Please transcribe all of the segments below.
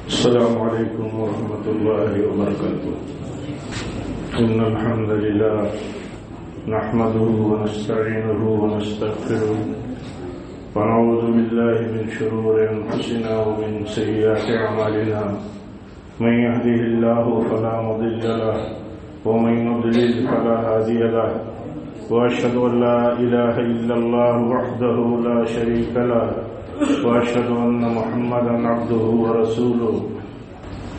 السلام عليكم ورحمة الله وبركاته. إن الحمد لله نحمده ونستعينه ونستغفره ونعوذ بالله من شرور أنفسنا ومن سيئات أعمالنا. من يهده الله فلا مضل له ومن يضلل فلا هادي له، وأشهد أن لا إله إلا الله وحده لا شريك له، وأشهد أن محمدا عبده ورسوله.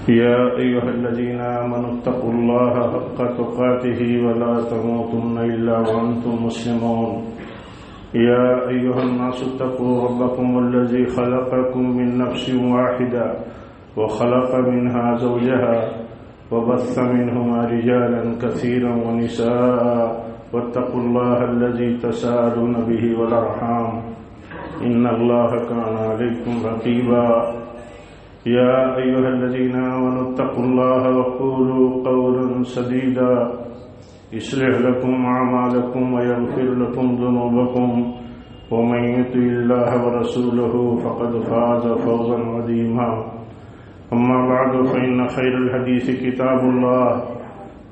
يا أيها الذين آمنوا اتقوا الله حق تقاته ولا تموتن إلا وأنتم مسلمون. يا أيها الناس اتقوا ربكم الذي خلقكم من نفس واحدة وخلق منها زوجها وبث منهما رجالا كثيرا ونساء، واتقوا الله الذي تساءلون به والأرحام إن الله كان عليكم رقيبا. يا أيها الذين آمنوا اتقوا الله وقولوا قولا سديدا يصلح لكم أعمالكم ويغفر لكم ذنوبكم، ومن يطع الله ورسوله فقد فاز فوزا عظيما. أما بعد، فإن خير الحديث كتاب الله،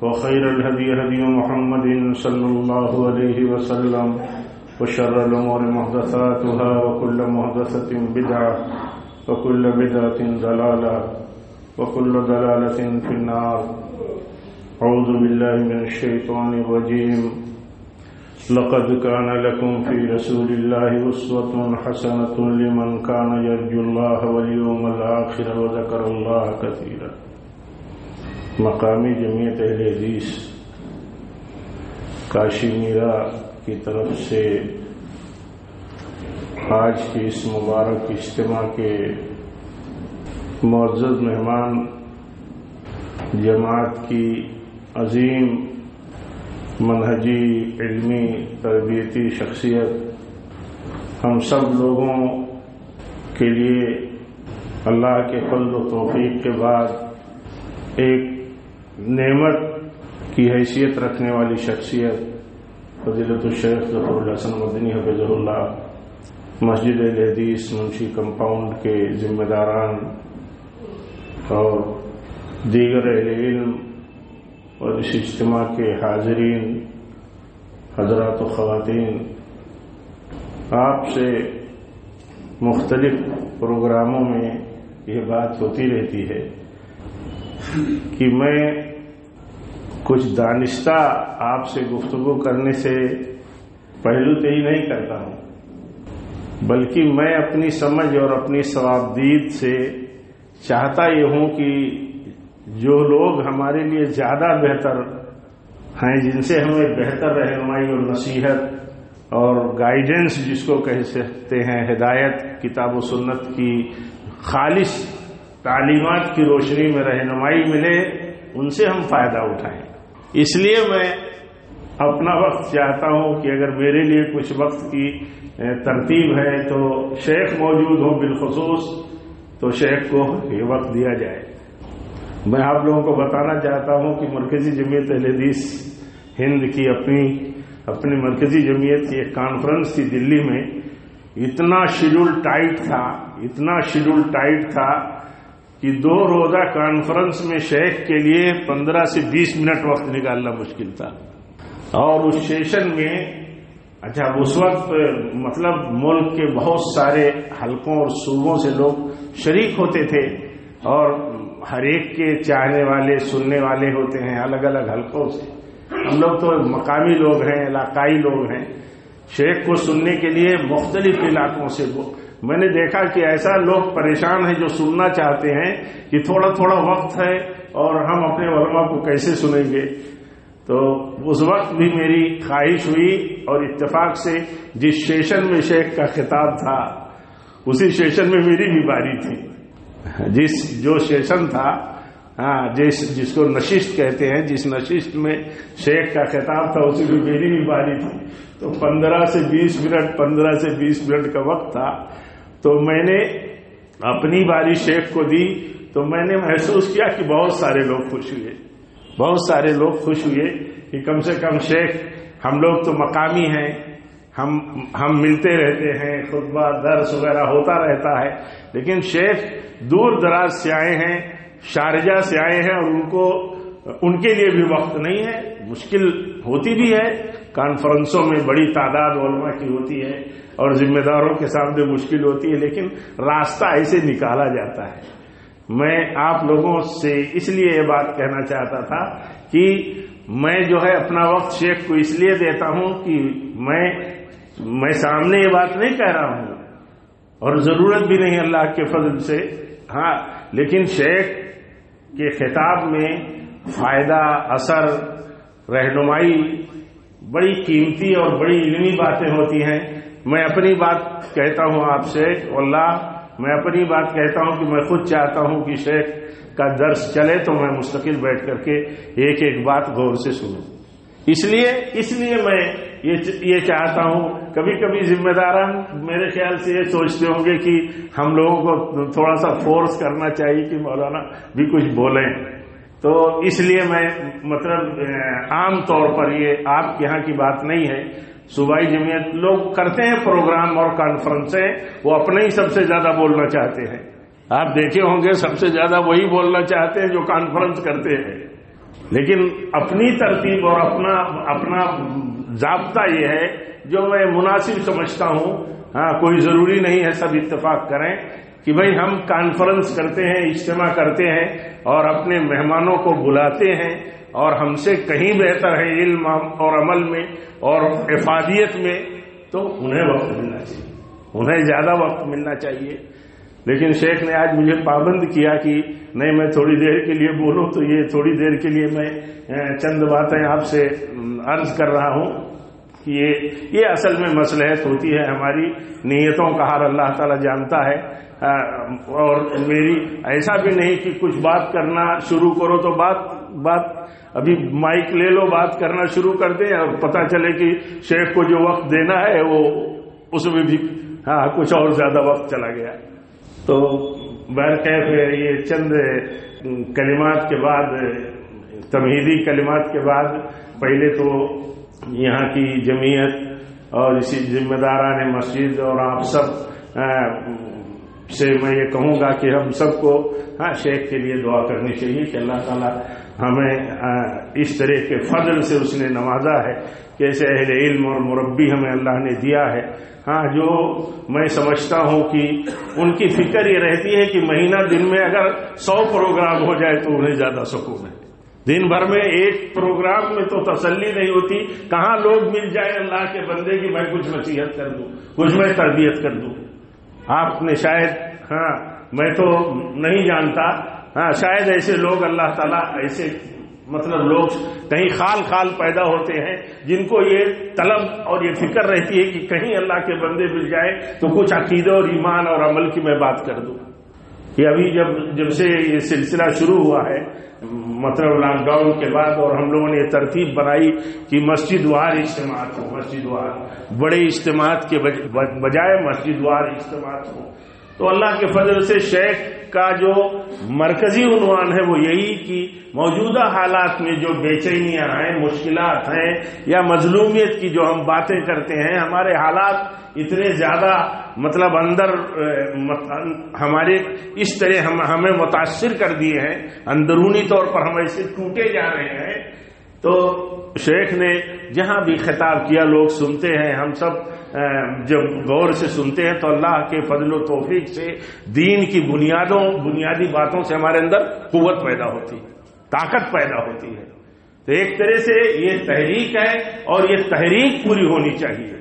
وخير الهدي هدي محمد صلى الله عليه وسلم، وشر الأمور محدثاتها، وكل محدثة بدعة، وكل بدعة ضلالة، وكل ضلالة في النار. أعوذ بالله من الشيطان الرجيم. لقد كان لكم في رسول الله أسوة حسنة لمن كان يرجو الله واليوم الآخر وذكر الله كثيرا. مقامی جمعیت اہل حدیث کاشی میرا کی طرف سے آج کی اس مبارک اجتماع کے معزز مہمان، جماعت کی عظیم منہجی علمی تربیتی شخصیت، ہم سب لوگوں کے لیے اللہ کے فضل و توفیق کے بعد ایک نعمت کی حیثیت رکھنے والی شخصیت فضیلت الشیخ ظفر الحسن مدنی حفظہ اللہ، مسجد اہل حدیث منشی کمپاؤنڈ کے ذمہ داران اور دیگر اہل علم اور اس اجتماع کے حاضرین حضرات و خواتین، آپ سے مختلف پروگراموں میں یہ بات ہوتی رہتی ہے کہ میں کچھ دانستہ آپ سے گفتگو کرنے سے پہلو تہی نہیں کرتا ہوں، بلکہ میں اپنی سمجھ اور اپنی صوابدید سے چاہتا یہ ہوں کہ جو لوگ ہمارے لیے زیادہ بہتر ہیں، جن سے ہمیں بہتر رہنمائی اور نصیحت اور گائیڈنس جس کو کہہ سکتے ہیں، ہدایت کتاب و سنت کی خالص تعلیمات کی روشنی میں رہنمائی ملے، ان سے ہم فائدہ اٹھائیں. اس لیے میں اپنا وقت چاہتا ہوں کہ اگر میرے لیے کچھ وقت کی ترتیب ہے تو شیخ موجود ہو بالخصوص، تو شیخ کو یہ وقت دیا جائے. میں آپ لوگوں کو بتانا چاہتا ہوں کہ مرکزی جمعیت اہل حدیث ہند کی اپنی مرکزی جمعیت کی ایک کانفرنس تھی دلی میں. اتنا شیڈول ٹائٹ تھا کہ 2 روزہ کانفرنس میں شیخ کے لیے 15 سے 20 منٹ وقت نکالنا مشکل تھا. اور اس سیشن میں اس وقت مطلب ملک کے بہت سارے حلقوں اور صوبوں سے لوگ شریک ہوتے تھے، اور ہر ایک کے چاہنے والے سننے والے ہوتے ہیں الگ الگ حلقوں سے. ہم لوگ تو مقامی لوگ ہیں، علاقائی لوگ ہیں. شیخ کو سننے کے لیے مختلف علاقوں سے میں نے دیکھا کہ ایسا لوگ پریشان ہیں جو سننا چاہتے ہیں کہ تھوڑا تھوڑا وقت ہے اور ہم اپنے علماء کو کیسے سنیں گے. تو اس وقت بھی میری خواہش ہوئی اور اتفاق سے جس سیشن میں شیخ کا خطاب تھا اسی سیشن میں میری بھی باری تھی. جو سیشن تھا جس کو نشست کہتے ہیں، جس نشست میں شیخ کا خطاب تھا اسی میں میری بھی باری تھی. تو 15 سے 20 منٹ کا وقت تھا. تو میں نے اپنی باری شیخ کو دی تو میں نے محسوس کیا کہ بہت سارے لوگ خوش ہوئے کہ کم سے کم شیخ، ہم لوگ تو مقامی ہیں، ہم ملتے رہتے ہیں، خطبہ درس وغیرہ ہوتا رہتا ہے، لیکن شیخ دور دراز سے آئے ہیں، شارجہ سے آئے ہیں، اور ان کے لیے بھی وقت نہیں ہے، مشکل ہوتی بھی ہے، کانفرنسوں میں بڑی تعداد علماء کی ہوتی ہے اور ذمہ داروں کے سامنے مشکل ہوتی ہے، لیکن راستہ ایسے نکالا جاتا ہے۔ میں آپ لوگوں سے اس لیے یہ بات کہنا چاہتا تھا کہ میں جو ہے اپنا وقت شیخ کو اس لیے دیتا ہوں کہ میں سامنے یہ بات نہیں کہہ رہا ہوں اور ضرورت بھی نہیں اللہ کے فضل سے، ہاں، لیکن شیخ کے خطاب میں فائدہ، اثر، رہنمائی، بڑی قیمتی اور بڑی علمی باتیں ہوتی ہیں۔ میں اپنی بات کہتا ہوں آپ سے، واللہ میں اپنی بات کہتا ہوں کہ میں خود چاہتا ہوں کہ شیخ کا درس چلے تو میں مستقل بیٹھ کر کے ایک ایک بات غور سے سنوں۔ اس لیے میں یہ چاہتا ہوں، کبھی کبھی ذمہ داران میرے خیال سے یہ سوچتے ہوں گے کہ ہم لوگوں کو تھوڑا سا فورس کرنا چاہیے کہ مولانا بھی کچھ بولیں، تو اس لیے میں مطلب عام طور پر یہ آپ کے یہاں کی بات نہیں ہے، صوبائی جمعیت لوگ کرتے ہیں پروگرام اور کانفرنسیں، وہ اپنے ہی سب سے زیادہ بولنا چاہتے ہیں۔ آپ دیکھے ہوں گے سب سے زیادہ وہی بولنا چاہتے ہیں جو کانفرنس کرتے ہیں، لیکن اپنی ترتیب اور اپنا ضابطہ یہ ہے جو میں مناسب سمجھتا ہوں۔ ہاں، کوئی ضروری نہیں ہے سب اتفاق کریں کہ بھئی ہم کانفرنس کرتے ہیں، اجتماع کرتے ہیں اور اپنے مہمانوں کو بلاتے ہیں، اور ہم سے کہیں بہتر ہے علم اور عمل میں اور افادیت میں، تو انہیں وقت ملنا چاہیے، انہیں زیادہ وقت ملنا چاہیے۔ لیکن شیخ نے آج مجھے پابند کیا کہ نہیں میں تھوڑی دیر کے لیے بولوں، تو یہ تھوڑی دیر کے لیے میں چند باتیں آپ سے عرض کر رہا ہوں کہ یہ اصل میں مصلحت ہوتی ہے، ہماری نیتوں کا حال اللہ تعالی جانتا ہے، اور میری ایسا بھی نہیں کہ کچھ بات کرنا شروع کرو تو بات ابھی مائک لے لو، بات کرنا شروع کر دیں اور پتہ چلے کہ شیخ کو جو وقت دینا ہے وہ اس میں بھی کچھ اور زیادہ وقت چلا گیا۔ تو بہرکیف یہ چند کلمات کے بعد، تمہیدی کلمات کے بعد، پہلے تو یہاں کی جمعیت اور اسی ذمہ داران مسجد اور آپ سب سے میں یہ کہوں گا کہ ہم سب کو شیخ کے لیے دعا کرنی چاہیے کہ اللہ تعالیٰ ہمیں اس طرح کے فضل سے اس نے نوازا ہے کہ ایسے اہل علم اور مربی ہمیں اللہ نے دیا ہے، جو میں سمجھتا ہوں کہ ان کی فکر یہ رہتی ہے کہ مہینہ دن میں اگر 100 پروگرام ہو جائے تو انہیں زیادہ سکون ہے۔ دن بھر میں ایک پروگرام میں تو تسلی نہیں ہوتی، کہاں لوگ مل جائے اللہ کے بندے کی میں کچھ نصیحت کر دوں، کچھ میں تربیت کر دوں۔ آپ نے شاید میں تو نہیں جانتا، شاید ایسے لوگ اللہ تعالیٰ ایسے مطلب لوگ کہیں خال پیدا ہوتے ہیں جن کو یہ طلب اور یہ فکر رہتی ہے کہ کہیں اللہ کے بندے مل جائے تو کچھ عقیدہ اور ایمان اور عمل کی میں بات کر دوں۔ کہ ابھی جب سے یہ سلسلہ شروع ہوا ہے، مطلب لاک ڈاؤن کے بعد، اور ہم لوگوں نے یہ ترتیب بنائی کہ مسجد وار اجتماعات ہوں، مسجد وار بڑے اجتماعات کے بجائے مسجد وار اجتماعات ہوں، تو اللہ کے فضل سے شیخ کا جو مرکزی عنوان ہے وہ یہی کہ موجودہ حالات میں جو بے چینیاں ہیں، مشکلات ہیں، یا مظلومیت کی جو ہم باتیں کرتے ہیں، ہمارے حالات اتنے زیادہ مطلب اندر ہمارے اس طرح ہمیں متاثر کر دیے ہیں، اندرونی طور پر ہم ایسے ٹوٹے جا رہے ہیں، تو شیخ نے جہاں بھی خطاب کیا لوگ سنتے ہیں، ہم سب جب غور سے سنتے ہیں تو اللہ کے فضل و توفیق سے دین کی بنیادی باتوں سے ہمارے اندر قوت پیدا ہوتی ہے، طاقت پیدا ہوتی ہے۔ تو ایک طرح سے یہ تحریک ہے، اور یہ تحریک پوری ہونی چاہیے،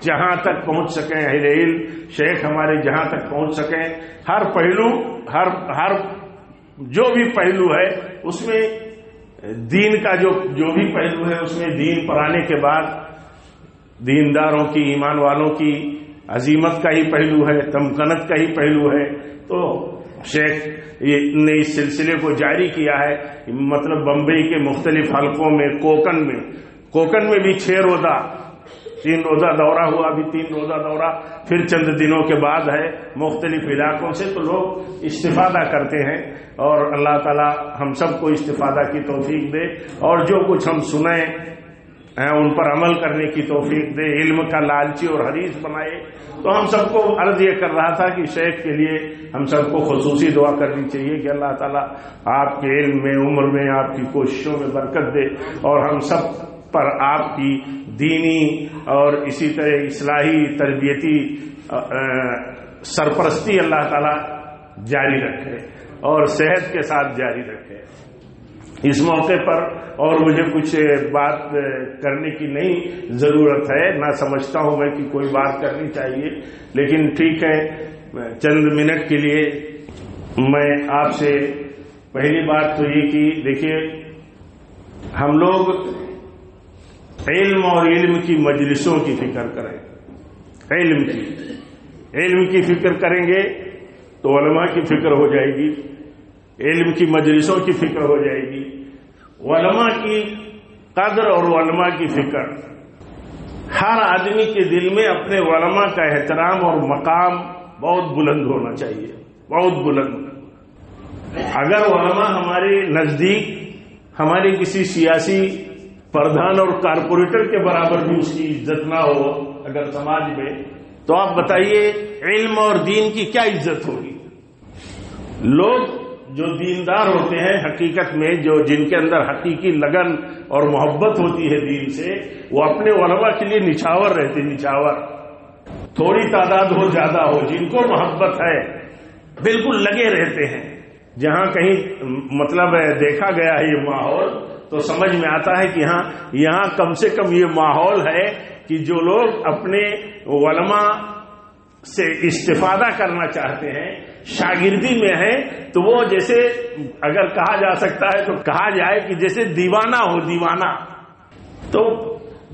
جہاں تک پہنچ سکیں اہل علم، شیخ ہمارے جہاں تک پہنچ سکیں، ہر پہلو، ہر جو بھی پہلو ہے اس میں دین کا جو بھی پہلو ہے اس میں دین پر آنے کے بعد دینداروں کی، ایمان والوں کی عظیمت کا ہی پہلو ہے، تمکنت کا ہی پہلو ہے۔ تو شیخ نے اس سلسلے کو جاری کیا ہے، مطلب بمبئی کے مختلف حلقوں میں، کوکن میں بھی 6 روزہ 3 روزہ دورہ ہوا، ابھی 3 روزہ دورہ پھر چند دنوں کے بعد ہے مختلف علاقوں سے، تو لوگ استفادہ کرتے ہیں، اور اللہ تعالی ہم سب کو استفادہ کی توفیق دے، اور جو کچھ ہم سنیں ان پر عمل کرنے کی توفیق دے، علم کا لالچی اور حریص بنائے۔ تو ہم سب کو عرض یہ کر رہا تھا کہ شیخ کے لیے ہم سب کو خصوصی دعا کرنی چاہیے کہ اللہ تعالیٰ آپ کے علم میں، عمر میں، آپ کی کوششوں میں برکت دے، اور ہم سب پر آپ کی دینی اور اسی طرح اصلاحی تربیتی سرپرستی اللہ تعالیٰ جاری رکھے اور صحت کے ساتھ جاری رکھے۔ اس موقع پر اور مجھے کچھ بات کرنے کی نہیں ضرورت ہے، نہ سمجھتا ہوں میں کہ کوئی بات کرنی چاہیے، لیکن ٹھیک ہے، چند منٹ کے لیے میں آپ سے پہلی بات تو یہ کہ دیکھیے، ہم لوگ علم اور علم کی مجلسوں کی فکر کریں، علم کی فکر کریں گے تو علماء کی فکر ہو جائے گی، علم کی مجلسوں کی فکر ہو جائے گی، علماء کی قدر اور علماء کی فکر۔ ہر آدمی کے دل میں اپنے علماء کا احترام اور مقام بہت بلند ہونا چاہیے، بہت بلند۔ اگر علماء ہمارے نزدیک ہمارے کسی سیاسی پردھان اور کارپوریٹر کے برابر بھی اس کی عزت نہ ہو اگر سماج میں، تو آپ بتائیے علم اور دین کی کیا عزت ہوگی؟ لوگ جو دیندار ہوتے ہیں حقیقت میں، جن کے اندر حقیقی لگن اور محبت ہوتی ہے دین سے، وہ اپنے علماء کے لیے نچھاور رہتے، نچھاور، تھوڑی تعداد ہو زیادہ ہو، جن کو محبت ہے بالکل لگے رہتے ہیں۔ جہاں کہیں مطلب دیکھا گیا ہے یہ ماحول، تو سمجھ میں آتا ہے کہ یہاں کم سے کم یہ ماحول ہے کہ جو لوگ اپنے علماء سے استفادہ کرنا چاہتے ہیں، شاگردی میں ہیں، تو وہ جیسے اگر کہا جا سکتا ہے تو کہا جائے کہ جیسے دیوانہ ہو، دیوانہ تو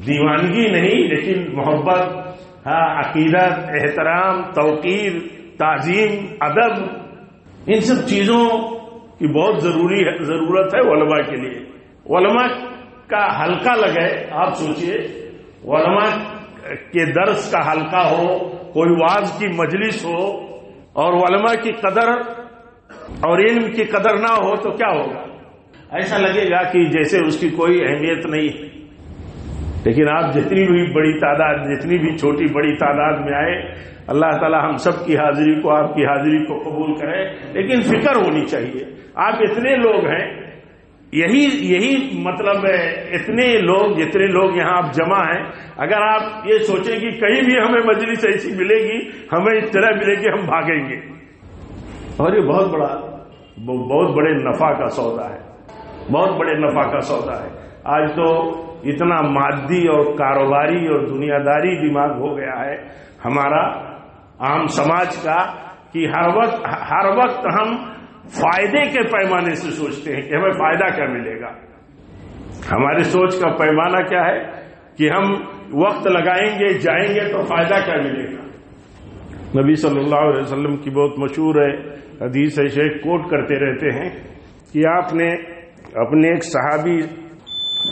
دیوانگی نہیں لیکن محبت، عقیدت، احترام، توقیر، تعظیم، ادب، ان سب چیزوں کی بہت ضرورت ہے علماء کے لیے۔ علماء کا حلقہ لگے، آپ سوچئے علماء کے درس کا حلقہ ہو، کوئی واعظ کی مجلس ہو، اور علماء کی قدر اور علم کی قدر نہ ہو تو کیا ہوگا؟ ایسا لگے گا کہ جیسے اس کی کوئی اہمیت نہیں ہے۔ لیکن آپ جتنی بھی بڑی تعداد، جتنی بھی چھوٹی بڑی تعداد میں آئے، اللہ تعالی ہم سب کی حاضری کو، آپ کی حاضری کو قبول کرے، لیکن فکر ہونی چاہیے۔ آپ اتنے لوگ ہیں، یہی مطلب ہے، اتنے لوگ، جتنے لوگ یہاں آپ جمع ہیں، اگر آپ یہ سوچیں کہ کہیں بھی ہمیں مجلس ایسی ملے گی، ہمیں اس طرح ملے گی، ہم بھاگیں گے، اور یہ بہت بڑے نفع کا سودا ہے، بہت بڑے نفع کا سودا ہے۔ آج تو اتنا مادی اور کاروباری اور دنیا داری دماغ ہو گیا ہے ہمارا عام سماج کا کہ ہر وقت ہم فائدے کے پیمانے سے سوچتے ہیں کہ ہمیں فائدہ کیا ملے گا۔ ہماری سوچ کا پیمانہ کیا ہے کہ ہم وقت لگائیں گے، جائیں گے تو فائدہ کیا ملے گا۔ نبی صلی اللہ علیہ وسلم کی بہت مشہور ہے حدیث ہے، شیخ کوٹ کرتے رہتے ہیں کہ آپ نے اپنے ایک صحابی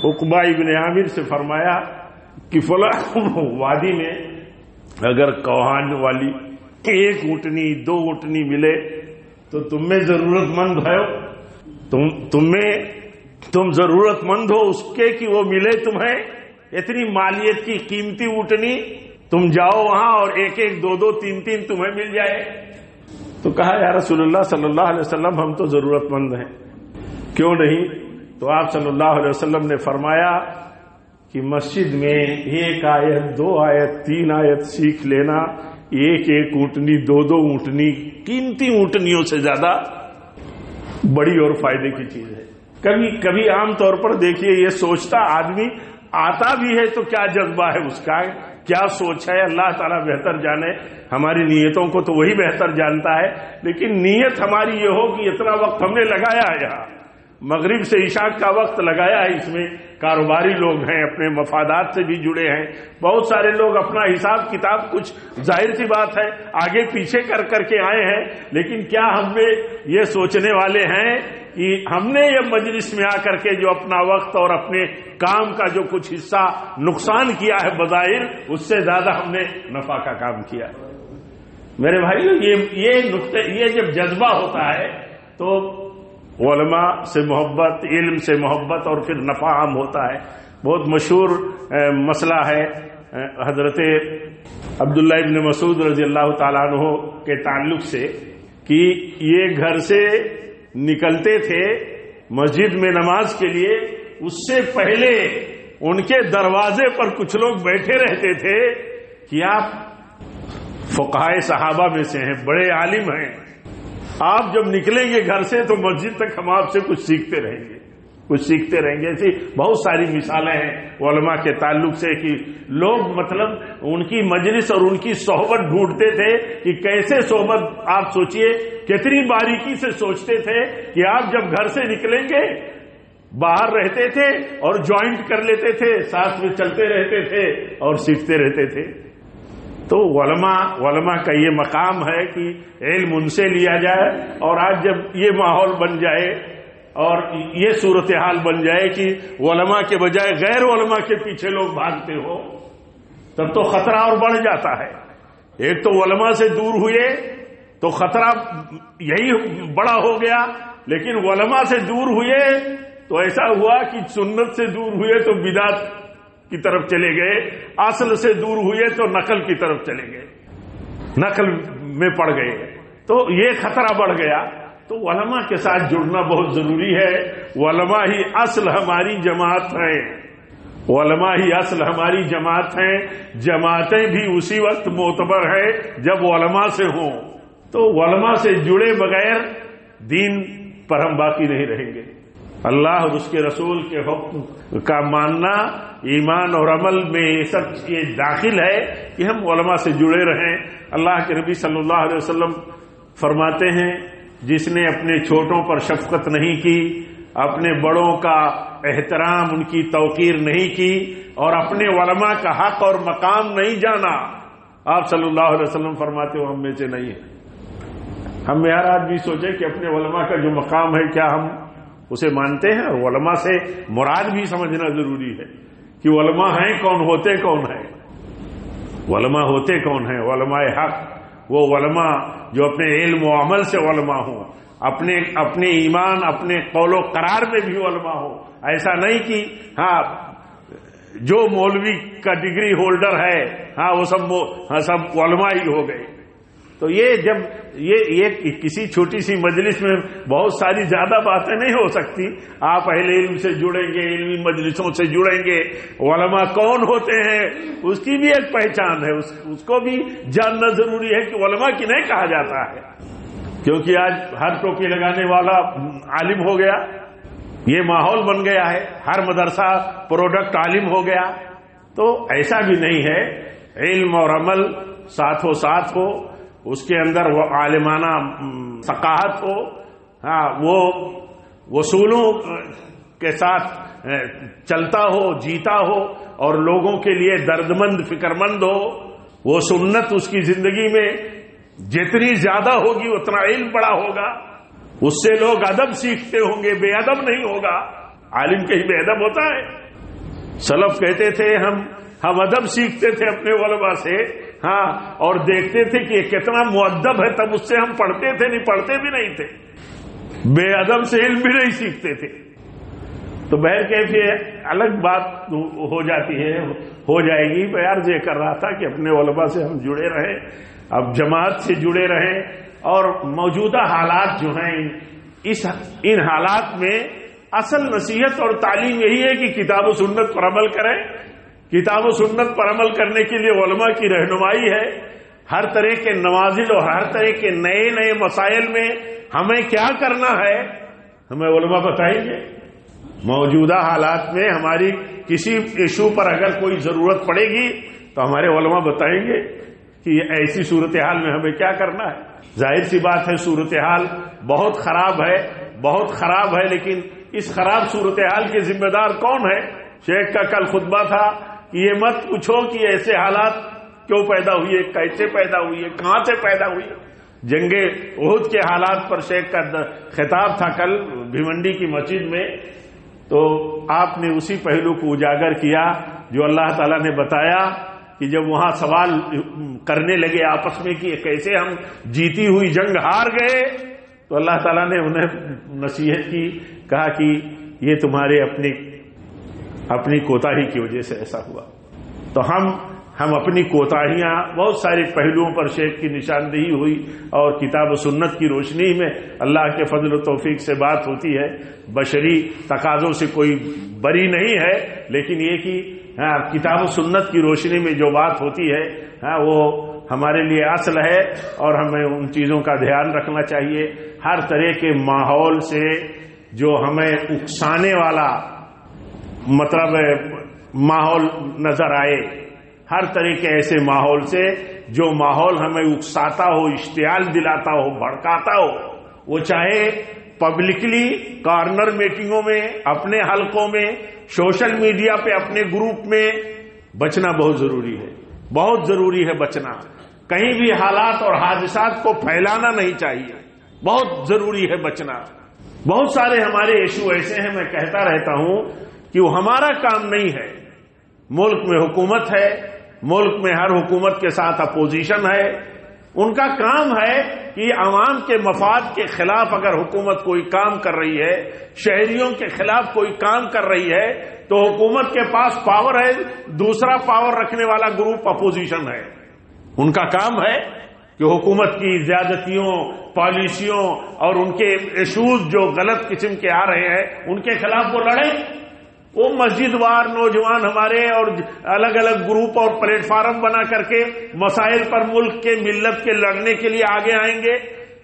عقبہ ابن عامر سے فرمایا کہ فلاں وادی میں اگر کوہان والی ایک اونٹنی، دو اونٹنی ملے تو تم میں ضرورت مند ہو، تم ضرورت مند ہو اس کے کہ وہ ملے تمہیں اتنی مالیت کی قیمتی اونٹنی، تم جاؤ وہاں اور ایک ایک، دو دو، تین تین تمہیں مل جائے۔ تو کہا یا رسول اللہ صلی اللہ علیہ وسلم ہم تو ضرورت مند ہیں، کیوں نہیں؟ تو آپ صلی اللہ علیہ وسلم نے فرمایا کہ مسجد میں ایک آیت، دو آیت، تین آیت سیکھ لینا ایک ایک اونٹنی، دو دو اونٹنی، قیمتی اونٹنیوں سے زیادہ بڑی اور فائدے کی چیز ہے۔ کبھی عام طور پر دیکھیے یہ سوچتا آدمی آتا بھی ہے تو کیا جذبہ ہے اس کا، کیا سوچ ہے، اللہ تعالیٰ بہتر جانے، ہماری نیتوں کو تو وہی بہتر جانتا ہے، لیکن نیت ہماری یہ ہو کہ اتنا وقت ہم نے لگایا ہے، یہاں مغرب سے عشاء کا وقت لگایا ہے، اس میں کاروباری لوگ ہیں، اپنے مفادات سے بھی جڑے ہیں، بہت سارے لوگ اپنا حساب کتاب کچھ ظاہر سی بات ہے آگے پیچھے کر کے آئے ہیں، لیکن کیا ہم میں یہ سوچنے والے ہیں کہ ہم نے یہ مجلس میں آ کر کے جو اپنا وقت اور اپنے کام کا جو کچھ حصہ نقصان کیا ہے بظاہر، اس سے زیادہ ہم نے نفع کا کام کیا ہے۔ میرے بھائیو، یہ جب جذبہ ہوتا ہے تو علماء سے محبت، علم سے محبت اور پھر نفع عام ہوتا ہے۔ بہت مشہور مسئلہ ہے حضرت عبداللہ ابن مسعود رضی اللہ تعالیٰ عنہ کے تعلق سے کہ یہ گھر سے نکلتے تھے مسجد میں نماز کے لیے، اس سے پہلے ان کے دروازے پر کچھ لوگ بیٹھے رہتے تھے کہ آپ فقہائے صحابہ میں سے ہیں، بڑے عالم ہیں، آپ جب نکلیں گے گھر سے تو مسجد تک ہم آپ سے کچھ سیکھتے رہیں گے، کچھ سیکھتے رہیں گے۔ ایسی بہت ساری مثالیں ہیں علماء کے تعلق سے کہ لوگ مطلب ان کی مجلس اور ان کی صحبت ڈھونڈتے تھے کہ کیسے صحبت، آپ سوچئے کتنی باریکی سے سوچتے تھے کہ آپ جب گھر سے نکلیں گے باہر رہتے تھے اور جوائنٹ کر لیتے تھے، ساتھ میں چلتے رہتے تھے اور سیکھتے رہتے تھے۔ تو علماء کا یہ مقام ہے کہ علم ان سے لیا جائے، اور آج جب یہ ماحول بن جائے اور یہ صورتحال بن جائے کہ علماء کے بجائے غیر علماء کے پیچھے لوگ بھاگتے ہو، تب تو خطرہ اور بڑھ جاتا ہے۔ ایک تو علماء سے دور ہوئے تو خطرہ یہی بڑا ہو گیا، لیکن علماء سے دور ہوئے تو ایسا ہوا کہ سنت سے دور ہوئے تو بدعت کی طرف چلے گئے، اصل سے دور ہوئے تو نقل کی طرف چلے گئے، نقل میں پڑ گئے، تو یہ خطرہ بڑھ گیا۔ تو علماء کے ساتھ جڑنا بہت ضروری ہے۔ علماء ہی اصل ہماری جماعت ہیں، علماء ہی اصل ہماری جماعت ہیں۔ جماعتیں بھی اسی وقت معتبر ہے جب علماء سے ہوں، تو علماء سے جڑے بغیر دین پر ہم باقی نہیں رہیں گے۔ اللہ اور اس کے رسول کے حکم کا ماننا ایمان اور عمل میں یہ داخل ہے کہ ہم علماء سے جڑے رہیں۔ اللہ کے نبی صلی اللہ علیہ وسلم فرماتے ہیں، جس نے اپنے چھوٹوں پر شفقت نہیں کی، اپنے بڑوں کا احترام، ان کی توقیر نہیں کی، اور اپنے علماء کا حق اور مقام نہیں جانا، آپ صلی اللہ علیہ وسلم فرماتے ہو ہم میں سے نہیں ہے۔ ہم ہر آدمی سوچے کہ اپنے علماء کا جو مقام ہے کیا ہم اسے مانتے ہیں، اور علماء سے مراد بھی سمجھنا ضروری ہے کہ علماء ہیں کون، ہوتے کون ہیں، علماء ہوتے کون ہیں۔ علماء حق وہ علماء جو اپنے علم و عمل سے علماء ہوں، اپنے ایمان، اپنے قول و قرار میں بھی علماء ہوں۔ ایسا نہیں کہ جو مولوی کا ڈگری ہولڈر ہے وہ سب علماء ہی ہو گئے۔ تو یہ جب یہ کسی چھوٹی سی مجلس میں بہت ساری زیادہ باتیں نہیں ہو سکتی۔ آپ اہل علم سے جڑیں گے، علمی مجلسوں سے جڑیں گے، علماء کون ہوتے ہیں اس کی بھی ایک پہچان ہے، اس کو بھی جاننا ضروری ہے کہ علماء کی نہیں کہا جاتا ہے، کیونکہ آج ہر ٹوپی لگانے والا عالم ہو گیا، یہ ماحول بن گیا ہے، ہر مدرسہ پروڈکٹ عالم ہو گیا۔ تو ایسا بھی نہیں ہے، علم اور عمل ساتھ ہو، اس کے اندر وہ عالمانہ ثقافت ہو، وہ اصولوں کے ساتھ چلتا ہو، جیتا ہو، اور لوگوں کے لیے دردمند، فکرمند ہو۔ وہ سنت اس کی زندگی میں جتنی زیادہ ہوگی اتنا علم بڑا ہوگا، اس سے لوگ ادب سیکھتے ہوں گے، بے ادب نہیں ہوگا۔ عالم کہیں بے ادب ہوتا ہے؟ سلف کہتے تھے ہم ادب سیکھتے تھے اپنے علماء سے، اور دیکھتے تھے کہ یہ کتنا مؤدب ہے، تب اس سے ہم پڑھتے تھے، نہیں پڑھتے بھی نہیں تھے، بے ادب سے علم بھی نہیں سیکھتے تھے۔ تو بہرکیف یہ الگ بات ہو جاتی ہے، ہو جائے گی۔ میں عرض یہ کر رہا تھا کہ اپنے علماء سے ہم جڑے رہیں، اب جماعت سے جڑے رہیں، اور موجودہ حالات جو ہیں ان حالات میں اصل نصیحت اور تعلیم یہی ہے کہ کتاب و سنت پر عمل کریں۔ کتاب و سنت پر عمل کرنے کے لیے علماء کی رہنمائی ہے۔ ہر طرح کے نوازل اور ہر طرح کے نئے مسائل میں ہمیں کیا کرنا ہے ہمیں علماء بتائیں گے۔ موجودہ حالات میں ہماری کسی ایشو پر اگر کوئی ضرورت پڑے گی تو ہمارے علماء بتائیں گے کہ ایسی صورتحال میں ہمیں کیا کرنا ہے۔ ظاہر سی بات ہے صورتحال بہت خراب ہے، لیکن اس خراب صورتحال کے ذمہ دار کون ہے؟ شیخ کا کل خطبہ تھا کہ یہ مت پوچھو کہ ایسے حالات کیوں پیدا ہوئی ہے، کیسے پیدا ہوئی ہے، کہاں سے پیدا ہوئی ہے۔ جنگ احد کے حالات پر شیخ کا خطاب تھا کل بھیونڈی کی مسجد میں، تو آپ نے اسی پہلو کو اجاگر کیا جو اللہ تعالیٰ نے بتایا کہ جب وہاں سوال کرنے لگے آپس میں کہ کیسے ہم جیتی ہوئی جنگ ہار گئے، تو اللہ تعالیٰ نے انہیں نصیحت کی، کہا کہ یہ تمہارے اپنے اپنی کوتاہی کی وجہ سے ایسا ہوا. تو ہم اپنی کوتاہیاں بہت سارے پہلوؤں پر شیخ کی نشاندہی ہوئی، اور کتاب و سنت کی روشنی میں اللہ کے فضل و توفیق سے بات ہوتی ہے. بشری تقاضوں سے کوئی بری نہیں ہے، لیکن یہ کہ کتاب و سنت کی روشنی میں جو بات ہوتی ہے وہ ہمارے لیے اصل ہے، اور ہمیں ان چیزوں کا دھیان رکھنا چاہیے. ہر طرح کے ماحول سے جو ہمیں اکسانے والا مطلب ماحول نظر آئے، ہر طرح کے ایسے ماحول سے جو ماحول ہمیں اکساتا ہو، اشتعال دلاتا ہو، بھڑکاتا ہو، وہ چاہے پبلکلی کارنر میٹنگوں میں، اپنے حلقوں میں، سوشل میڈیا پہ، اپنے گروپ میں، بچنا بہت ضروری ہے. بہت ضروری ہے بچنا. کہیں بھی حالات اور حادثات کو پھیلانا نہیں چاہیے. بہت ضروری ہے بچنا. بہت سارے ہمارے ایشو ایسے ہیں، میں کہتا رہتا ہوں کہ وہ ہمارا کام نہیں ہے. ملک میں حکومت ہے، ملک میں ہر حکومت کے ساتھ اپوزیشن ہے. ان کا کام ہے کہ عوام کے مفاد کے خلاف اگر حکومت کوئی کام کر رہی ہے، شہریوں کے خلاف کوئی کام کر رہی ہے، تو حکومت کے پاس پاور ہے، دوسرا پاور رکھنے والا گروپ اپوزیشن ہے. ان کا کام ہے کہ حکومت کی زیادتیوں، پالیسیوں اور ان کے ایشوز جو غلط قسم کے آ رہے ہیں ان کے خلاف وہ لڑیں. وہ مسجد وار نوجوان ہمارے اور الگ الگ گروپ اور پلیٹ فارم بنا کر کے مسائل پر ملک کے، ملت کے لڑنے کے لیے آگے آئیں گے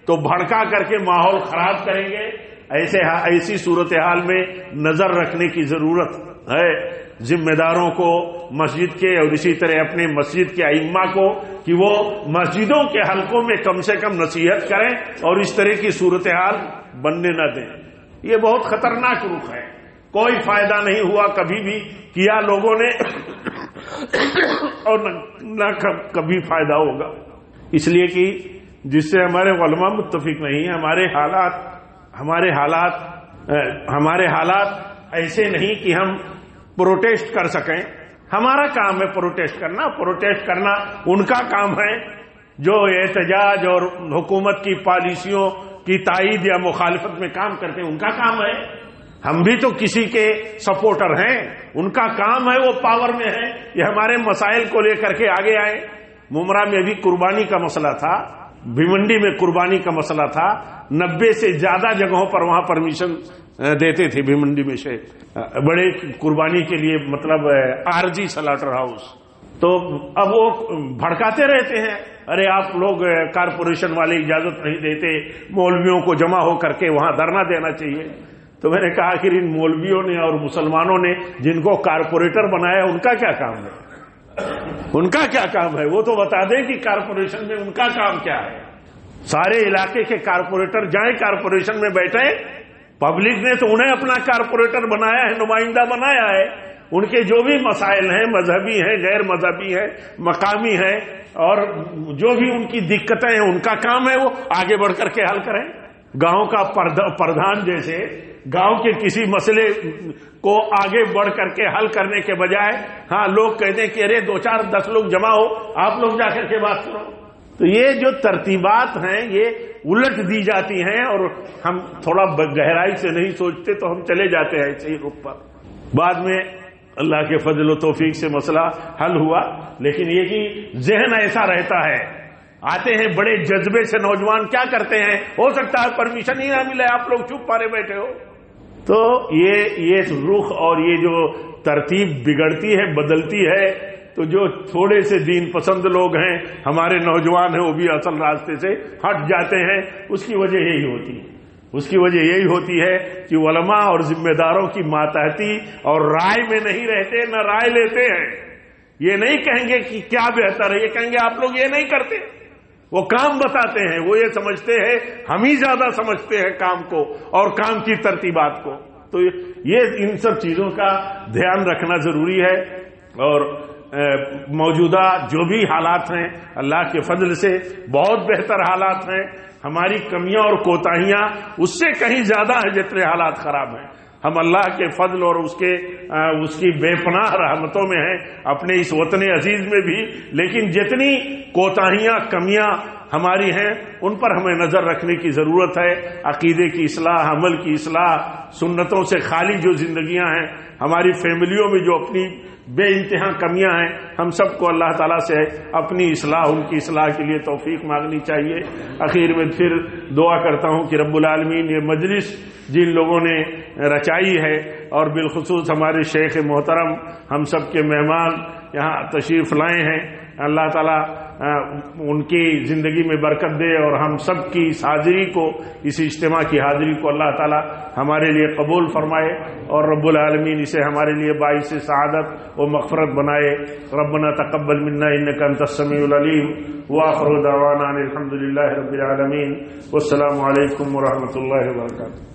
تو بھڑکا کر کے ماحول خراب کریں گے. ایسی صورتحال میں نظر رکھنے کی ضرورت ہے ذمہ داروں کو، مسجد کے، اور اسی طرح اپنے مسجد کے ائمہ کو، کہ وہ مسجدوں کے حلقوں میں کم سے کم نصیحت کریں اور اس طرح کی صورتحال بننے نہ دیں. یہ بہت خطرناک رخ ہے. کوئی فائدہ نہیں ہوا کبھی بھی کیا لوگوں نے اور نہ کبھی فائدہ ہوگا. اس لیے کہ جس سے ہمارے علماء متفق نہیں ہیں. ہمارے حالات ایسے نہیں کہ ہم پروٹیسٹ کر سکیں. ہمارا کام ہے پروٹیسٹ کرنا ان کا کام ہے جو احتجاج اور حکومت کی پالیسیوں کی تائید یا مخالفت میں کام کرتے ہیں. ان کا کام ہے. ہم بھی تو کسی کے سپورٹر ہیں. ان کا کام ہے، وہ پاور میں ہے، یہ ہمارے مسائل کو لے کر کے آگے آئے. ممرا میں بھی قربانی کا مسئلہ تھا، بھیونڈی میں قربانی کا مسئلہ تھا. 90 سے زیادہ جگہوں پر وہاں پرمیشن دیتے تھے بھیونڈی میں سے بڑے قربانی کے لیے، مطلب آرجی سلاٹر ہاؤس. تو اب وہ بھڑکاتے رہتے ہیں، ارے آپ لوگ کارپوریشن والے اجازت نہیں دیتے، مولویوں کو جمع ہو کر کے وہاں دھرنا دینا چاہیے. تو میں نے کہا کہ ان مولویوں نے اور مسلمانوں نے جن کو کارپوریٹر بنایا ان کا کیا کام ہے؟ ان کا کیا کام ہے؟ وہ تو بتا دیں کہ کارپوریشن میں ان کا کام کیا ہے. سارے علاقے کے کارپوریٹر جائیں کارپوریشن میں بیٹھیں. پبلک نے تو انہیں اپنا کارپوریٹر بنایا ہے، نمائندہ بنایا ہے. ان کے جو بھی مسائل ہیں، مذہبی ہیں، غیر مذہبی ہیں، مقامی ہیں، اور جو بھی ان کی دقتیں ہیں ان کا کام ہے وہ آگے بڑھ کر کے حل کریں. گاؤں کا پردھان جیسے گاؤں کے کسی مسئلے کو آگے بڑھ کر کے حل کرنے کے بجائے لوگ کہتے ہیں کہ ارے 2 4 10 لوگ جمع ہو، آپ لوگ جا کر کے بات کرو. تو یہ جو ترتیبات ہیں یہ الٹ دی جاتی ہیں، اور ہم تھوڑا گہرائی سے نہیں سوچتے تو ہم چلے جاتے ہیں ایسے ہی رخ پر. بعد میں اللہ کے فضل و توفیق سے مسئلہ حل ہوا، لیکن یہ کہ ذہن ایسا رہتا ہے. آتے ہیں بڑے جذبے سے نوجوان، کیا کرتے ہیں، ہو سکتا ہے پرمیشن ہی نہ ملے، آپ لوگ چپ پارے بیٹھے ہو. تو یہ رخ اور یہ جو ترتیب بگڑتی ہے، بدلتی ہے، تو جو تھوڑے سے دین پسند لوگ ہیں، ہمارے نوجوان ہیں، وہ بھی اصل راستے سے ہٹ جاتے ہیں. اس کی وجہ یہی ہوتی ہے کہ علماء اور ذمہ داروں کی ماتحتی اور رائے میں نہیں رہتے، نہ رائے لیتے ہیں. یہ نہیں کہیں گے کہ کیا بہتر ہے، یہ کہیں گے آپ لوگ یہ نہیں کرتے. وہ کام بتاتے ہیں، وہ یہ سمجھتے ہیں ہم ہی زیادہ سمجھتے ہیں کام کو اور کام کی ترتیبات کو. تو یہ ان سب چیزوں کا دھیان رکھنا ضروری ہے. اور موجودہ جو بھی حالات ہیں اللہ کے فضل سے بہت بہتر حالات ہیں. ہماری کمیاں اور کوتاہیاں اس سے کہیں زیادہ ہیں جتنے حالات خراب ہیں. ہم اللہ کے فضل اور اس کی بے پناہ رحمتوں میں ہیں اپنے اس وطن عزیز میں بھی. لیکن جتنی کوتاہیاں، کمیاں ہماری ہیں ان پر ہمیں نظر رکھنے کی ضرورت ہے. عقیدے کی اصلاح، عمل کی اصلاح، سنتوں سے خالی جو زندگیاں ہیں، ہماری فیملیوں میں جو اپنی بے انتہا کمیاں ہیں، ہم سب کو اللہ تعالیٰ سے اپنی اصلاح، ان کی اصلاح کے لیے توفیق مانگنی چاہیے. اخیر میں پھر دعا کرتا ہوں کہ رب العالمین یہ مجلس جن لوگوں نے رچائی ہے، اور بالخصوص ہمارے شیخ محترم، ہم سب کے مہمان یہاں تشریف لائے ہیں، اللہ تعالیٰ ان کی زندگی میں برکت دے، اور ہم سب کی اس حاضری کو، اس اجتماع کی حاضری کو اللہ تعالیٰ ہمارے لیے قبول فرمائے، اور رب العالمین اسے ہمارے لیے باعث سعادت و مغفرت بنائے. ربنا تقبل منا انک انت السمیع العلیم، وآخر دعوانا الحمد للہ رب العالمین، والسلام علیکم ورحمۃ اللہ وبرکاتہ.